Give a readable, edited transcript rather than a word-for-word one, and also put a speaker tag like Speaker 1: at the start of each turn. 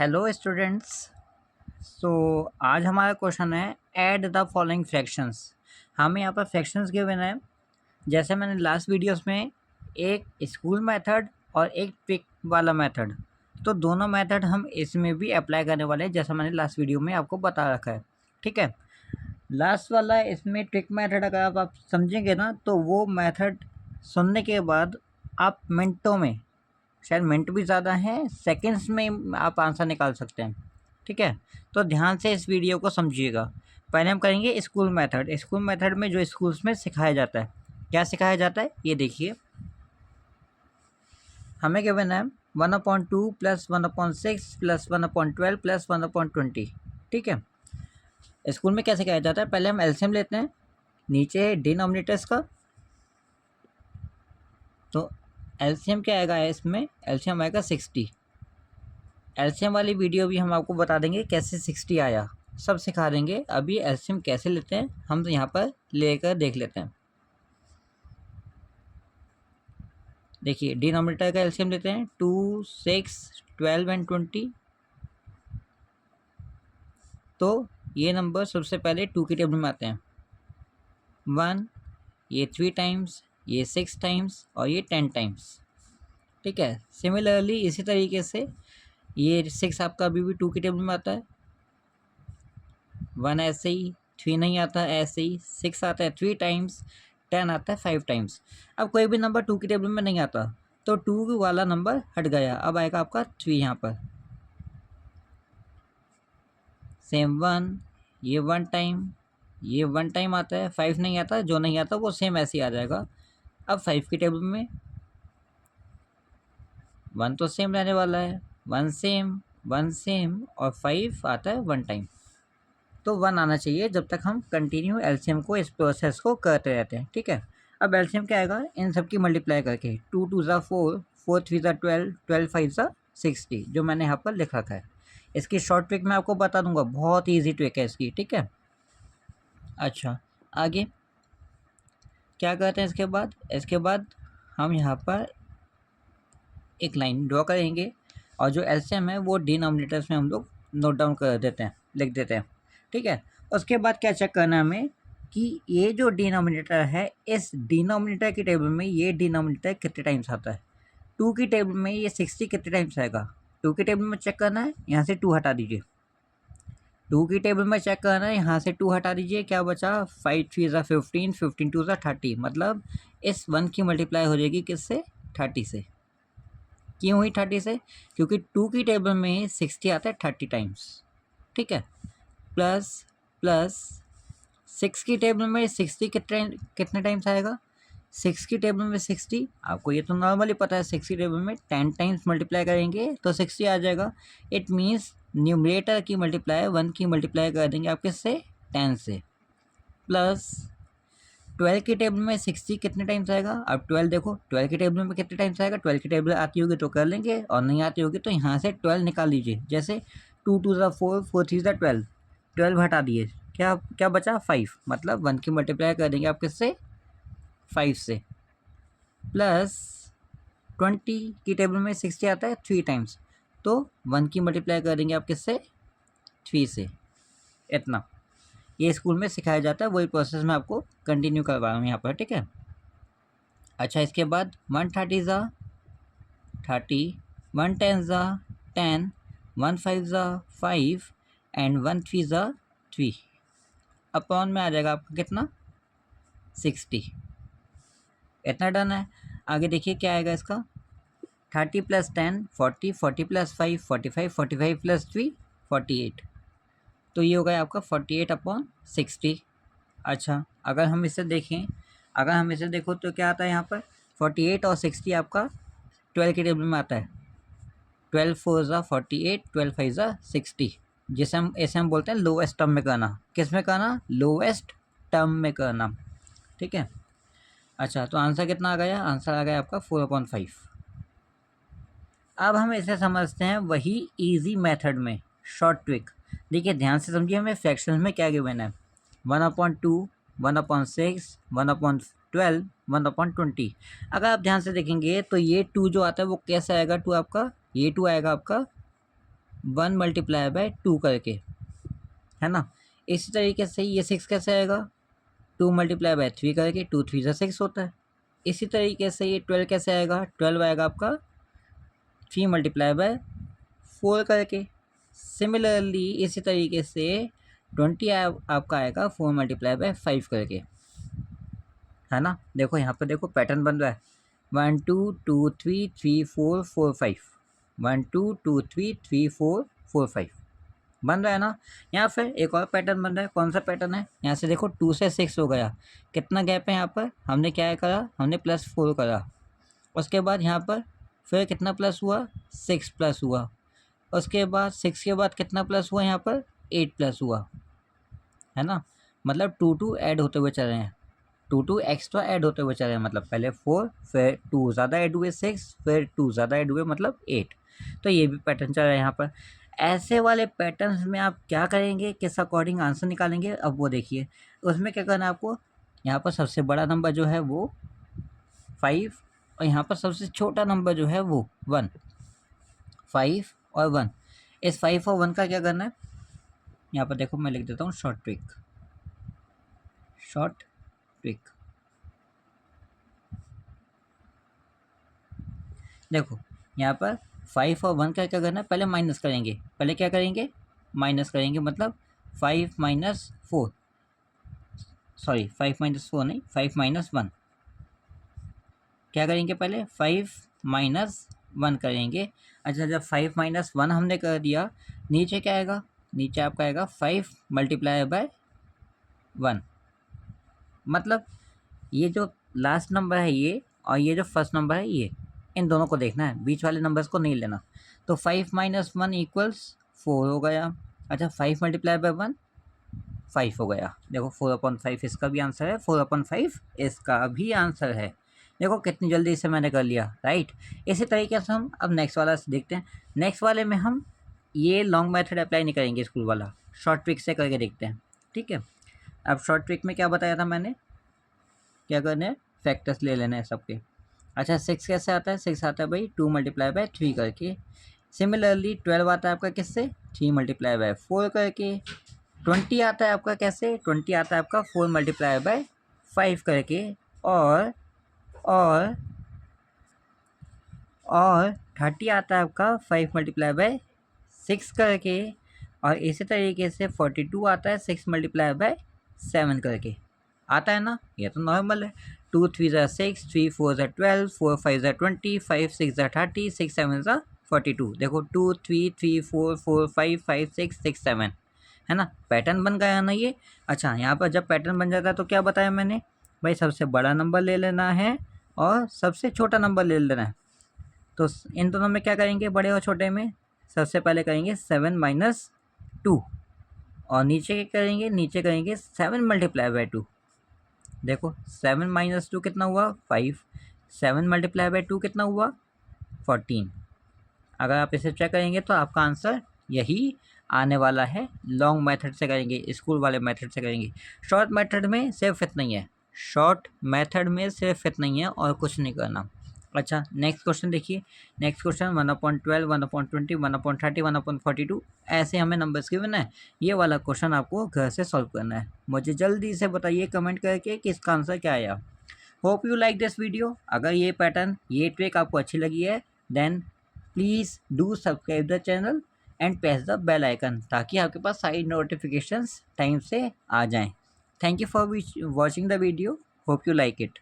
Speaker 1: Hello students. सो आज हमारा question है ऐड द फॉलोइंग फ्रैक्शंस। हमें यहाँ पर फ्रैक्शंस गिवन है। जैसे मैंने लास्ट वीडियोस में एक स्कूल मेथड और एक पिक वाला मेथड, तो दोनों मेथड हम इसमें भी अप्लाई करने वाले हैं, जैसा मैंने लास्ट वीडियो में आपको बता रखा है। ठीक है, लास्ट वाला इसमें ट्रिक मेथड अगर आप समझेंगे ना, तो वो मेथड सुनने के बाद आप मिनटों में, शायद मिनट भी ज़्यादा है, सेकंड्स में आप आंसर निकाल सकते हैं। ठीक है, तो ध्यान से इस वीडियो को समझिएगा। पहले हम करेंगे स्कूल मेथड। स्कूल मेथड में जो स्कूल्स में सिखाया जाता है, क्या सिखाया जाता है ये देखिए। हमें गिवन है 1/2 + 1/6 + 1/12 + 1/20। ठीक है, स्कूल में क्या सिखाया जाता है, पहले हम एलसीएम लेते हैं नीचे डिनोमिनेटर्स का। तो एलसीएम क्या आएगा इसमें, एलसीएम आएगा 60। एलसीएम वाली वीडियो भी हम आपको बता देंगे कैसे 60 आया, सब सिखा देंगे। अभी एलसीएम कैसे लेते हैं हम तो यहाँ पर लेकर देख लेते हैं। देखिए, डिनोमिनेटर का एलसीएम लेते हैं 2, 6, 12 एंड 20। तो ये नंबर सबसे पहले 2 की टेबल में आते हैं। 1, ये 3 टाइम्स, ये 6 टाइम्स और ये 10 टाइम्स। ठीक है, सिमिलरली इसी तरीके से ये 6 आपका अभी भी 2 की टेबल में आता है। 1 ऐसे ही, 3 नहीं आता ऐसे ही, 6 आता है 3 टाइम्स, 10 आता है 5 टाइम्स। अब कोई भी नंबर 2 की टेबल में नहीं आता, तो 2 वाला नंबर हट गया, अब आएगा आपका 3 यहाँ पर। सेम 1, ये 1 टाइम, ये 1 टाइम आता है, 5 नहीं आता, जो नहीं आता वो सेम ऐसे ही आ जाएगा। अब 5 की टेबल में 1 तो सेम रहने वाला है, 1 सेम, 1 सेम और 5 आता है 1 टाइम। तो 1 आना चाहिए जब तक हम कंटिन्यू एलसीएम को, इस प्रोसेस को करते रहते हैं। ठीक है, अब एलसीएम क्या आएगा, इन सब की मल्टीप्लाई करके 2 2 ज़ा 4, 4 3 ज़ा 12, 12 5 ज़ा 60, जो मैंने यहाँ पर लिख रखा है। इसकी शॉर्ट ट्रिक मैं आपको बता दूंगा, बहुत ईजी ट्रिक है इसकी। ठीक है, अच्छा आगे क्या करते हैं, इसके बाद हम यहाँ पर एक लाइन ड्रॉ करेंगे और जो एलसीएम है वो डिनोमिनेटर्स में हम लोग नोट डाउन कर देते हैं, लिख देते हैं। ठीक है, उसके बाद क्या चेक करना है हमें कि ये जो डिनोमिनेटर है, इस डिनोमिनेटर की टेबल में ये डिनोमिनेटर कितने टाइम्स आता है। 2 की टेबल में ये 60 कितने टाइम्स आएगा, 2 की टेबल में चेक करना है, यहाँ से 2 हटा दीजिए। 2 की टेबल में चेक करना है, यहाँ से 2 हटा दीजिए, क्या बचा, 5 3 ज़ा 15, 15 2 ज़ा 30, मतलब इस 1 की मल्टीप्लाई हो जाएगी किससे, 30 से। क्यों हुई 30 से, क्योंकि 2 की टेबल में 60 आता है 30 टाइम्स। ठीक है, प्लस प्लस 6 की टेबल में 60 कितने टाइम्स आएगा, 6 की टेबल में 60, आपको ये तो नॉर्मली पता है, 6 की टेबल में 10 टाइम्स मल्टीप्लाई करेंगे तो 60 आ जाएगा। इट मीन्स न्यूमरेटर की मल्टीप्लाई 1 की मल्टीप्लाई कर देंगे आप किससे, 10 से। प्लस 12 की टेबल में 60 कितने टाइम्स आएगा, अब 12 देखो 12 की टेबल में कितने टाइम्स आएगा, 12 की टेबल आती होगी तो कर लेंगे, और नहीं आती होगी तो यहाँ से 12 निकाल लीजिए। जैसे 2 2 ज़ा 4, 4 3 ज़ा 12, 12 हटा दिए, क्या क्या बचा, 5, मतलब 1 की मल्टीप्लाई कर देंगे आप किससे, 5 से। प्लस 20 की टेबल में 60 आता है 3 टाइम्स, तो 1 की मल्टीप्लाई कर देंगे आप किससे, 3 से। इतना ये स्कूल में सिखाया जाता है, वही प्रोसेस मैं आपको कंटिन्यू करवा रहा हूँ यहाँ पर। ठीक है, अच्छा इसके बाद 130 ज़ा 30, 110 ज़ा 10, 15 ज़ा 5 एंड 13 ज़ा 3, अपॉन में आ जाएगा आपका कितना, 60। इतना डन है। आगे देखिए क्या आएगा इसका, 30 + 10 40, 40 + 5 45, 45 + 3 48, तो ये हो गया आपका 48/60। अच्छा अगर हम इसे देखें, अगर हम इसे देखो तो क्या आता है यहाँ पर, 48 और 60 आपका 12 की टेबल में आता है। 12 4 ज़ा 48, 12 5 ज़ा 60, जिसे हम ऐसे हम बोलते हैं लोएस्ट टर्म में करना। किस में करना, लोएस्ट टर्म में करना। ठीक है, अच्छा तो आंसर कितना आ गया, आंसर आ गया आपका 4/5। अब हम इसे समझते हैं वही इजी मेथड में, शॉर्ट ट्रिक। देखिए ध्यान से समझिए, हमें फ्रैक्शंस में क्या गिवन है, 1/2, 1/6, 1/12, 1/20। अगर आप ध्यान से देखेंगे तो ये 2 जो आता है वो कैसे आएगा, 2 आपका, ये 2 आएगा आपका 1 मल्टीप्लाई बाय 2 करके, है ना। इसी तरीके से ये 6 कैसे आएगा, 2 मल्टीप्लाई बाय 3 करके, 2 3 जा 6 होता है। इसी तरीके से ये 12 कैसे आएगा, 12 आएगा आपका 3 मल्टीप्लाई बाय 4 करके। सिमिलरली इसी तरीके से 20 आपका आएगा 4 मल्टीप्लाई बाय 5 करके, है ना। देखो यहाँ पर देखो पैटर्न बन रहा है, 1 2 2 3 3 4 4 5, 1 2 2 3 3 4 4 5 बन रहा है ना। यहाँ फिर एक और पैटर्न बन रहा है, कौन सा पैटर्न है, यहाँ से देखो 2 से 6 हो गया, कितना गैप है यहाँ पर, हमने क्या करा, हमने +4 करा। उसके बाद यहाँ पर फिर कितना प्लस हुआ, 6 प्लस हुआ। उसके बाद 6 के बाद कितना प्लस हुआ, यहाँ पर 8 प्लस हुआ, है ना। मतलब 2 2 ऐड होते हुए चल रहे हैं, 2 2 एक्स्ट्रा ऐड होते हुए चल रहे हैं, मतलब पहले 4 फिर 2 ज़्यादा ऐड हुए 6 फिर 2 ज़्यादा ऐड हुए मतलब 8। तो ये भी पैटर्न चल रहा है यहाँ पर। ऐसे वाले पैटर्न्स में आप क्या करेंगे, किस अकॉर्डिंग आंसर निकालेंगे, अब वो देखिए। उसमें क्या करना है आपको, यहाँ पर सबसे बड़ा नंबर जो है वो 5 और यहाँ पर सबसे छोटा नंबर जो है वो 1, 5 और 1। इस 5 और 1 का क्या करना है, यहाँ पर देखो मैं लिख देता हूँ शॉर्ट ट्रिक। देखो यहाँ पर 5 और 1 का क्या करना है, पहले माइनस करेंगे, पहले क्या करेंगे, माइनस करेंगे, मतलब 5 माइनस 4, सॉरी 5 माइनस 4 नहीं, 5 माइनस 1। क्या करेंगे, पहले 5 माइनस 1 करेंगे। अच्छा, जब 5 माइनस 1 हमने कर दिया, नीचे क्या आएगा, नीचे आपका आएगा 5 मल्टीप्लाई बाय 1। मतलब ये जो लास्ट नंबर है ये और ये जो फर्स्ट नंबर है ये, इन दोनों को देखना है, बीच वाले नंबर्स को नहीं लेना। तो 5 माइनस 1 इक्वल्स 4 हो गया। अच्छा, 5 मल्टीप्लाई बाय 1 5 हो गया। देखो 4/5 इसका भी आंसर है, 4/5 इसका भी आंसर है। देखो कितनी जल्दी इसे मैंने कर लिया, राइट। इसी तरीके से हम अब नेक्स्ट वाला देखते हैं। नेक्स्ट वाले में हम ये लॉन्ग मेथड अप्लाई नहीं करेंगे, स्कूल वाला शॉर्ट ट्रिक से करके देखते हैं, ठीक है। अब शॉर्ट ट्रिक में क्या बताया था मैंने, क्या करना है, फैक्टर्स ले लेना है सबके। अच्छा, 6 कैसे आता है, 6 आता है भाई 2 मल्टीप्लाई बाय 3 करके। सिमिलरली 12 आता है आपका किससे, 3 मल्टीप्लाई बाय 4 करके। 20 आता है आपका कैसे, 20 आता है आपका 4 मल्टीप्लाई बाय 5 करके। और और और 30 आता है आपका 5 मल्टीप्लाई बाय 6 करके। और इसी तरीके से 42 आता है 6 मल्टीप्लाई बाय 7 करके। आता है ना, ये तो नॉर्मल है। 2 3 ज़ा 6, 3 4 ज़ा 12, 4 5 ज़ा 20, 5 6 ज़ा 30, 6 7 ज़ा 42। देखो 2 3 3 4 4 5 5 6 6 7, है ना। पैटर्न बन गया ना ये। अच्छा, यहाँ पर जब पैटर्न बन जाता है तो क्या बताया मैंने, भाई सबसे बड़ा नंबर ले लेना है और सबसे छोटा नंबर ले लेना है। तो इन दोनों में क्या करेंगे, बड़े और छोटे में, सबसे पहले करेंगे 7 माइनस 2 और नीचे क्या करेंगे, नीचे करेंगे 7 मल्टीप्लाई बाय 2। देखो 7 माइनस 2 कितना हुआ, 5। 7 मल्टीप्लाई बाय 2 कितना हुआ, 14। अगर आप इसे चेक करेंगे तो आपका आंसर यही आने वाला है। लॉन्ग मेथड से करेंगे, स्कूल वाले मेथड से करेंगे। शॉर्ट मेथड में सिर्फ इतना ही है, शॉर्ट मेथड में सिर्फ इतना ही है और कुछ नहीं करना। अच्छा, नेक्स्ट क्वेश्चन देखिए। नेक्स्ट क्वेश्चन 1/12, 1/20, 1/30, 1/42 ऐसे हमें नंबर्स गिवन है। ये वाला क्वेश्चन आपको घर से सॉल्व करना है। मुझे जल्दी से बताइए कमेंट करके कि इसका आंसर क्या आया। Hope you like this video. अगर ये पैटर्न, ये ट्रिक आपको अच्छी लगी है, then please do subscribe the channel and press the bell icon, ताकि आपके पास सारी नोटिफिकेशंस टाइम से आ जाएं। Thank you for watching the video. Hope you like it.